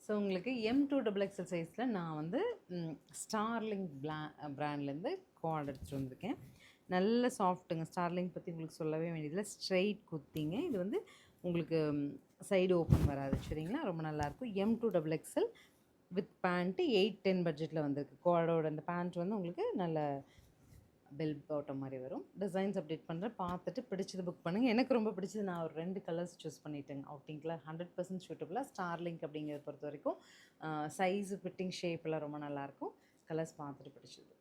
So உங்களுக்கு M2XXL சைஸில் நான் வந்து ஸ்டார்லிங் பிராண்ட்லேருந்து கார்டு எடுத்துகிட்டு வந்திருக்கேன். நல்ல சாஃப்ட்டுங்க. ஸ்டார்லிங் பற்றி உங்களுக்கு சொல்லவே வேண்டியதில்லை. ஸ்ட்ரெயிட் குத்திங்க. இது வந்து உங்களுக்கு சைடு ஓப்பன் வராது. சரிங்களா? ரொம்ப நல்லாயிருக்கும். M2XXL வித் பேண்ட்டு 810 பட்ஜெட்டில் வந்திருக்கு. கார்டோட அந்த பேண்ட் வந்து உங்களுக்கு நல்ல பெல் பாட்டம் மாதிரி வரும். டிசைன்ஸ் அப்டேட் பண்ணுறேன். பார்த்துட்டு பிடிச்சது புக் பண்ணுங்கள். எனக்கு ரொம்ப பிடிச்சது நான் ஒரு 2 கலர்ஸ் சூஸ் பண்ணிட்டேங்க. அவுட்டிங்கில் 100% சூட்டபுளாக ஸ்டார்லிங்க் அப்படிங்கிறத பொறுத்த வரைக்கும் சைஸு, ஃபிட்டிங், ஷேப்லாம் ரொம்ப நல்லாயிருக்கும். கலர்ஸ் பார்த்துட்டு பிடிச்சது.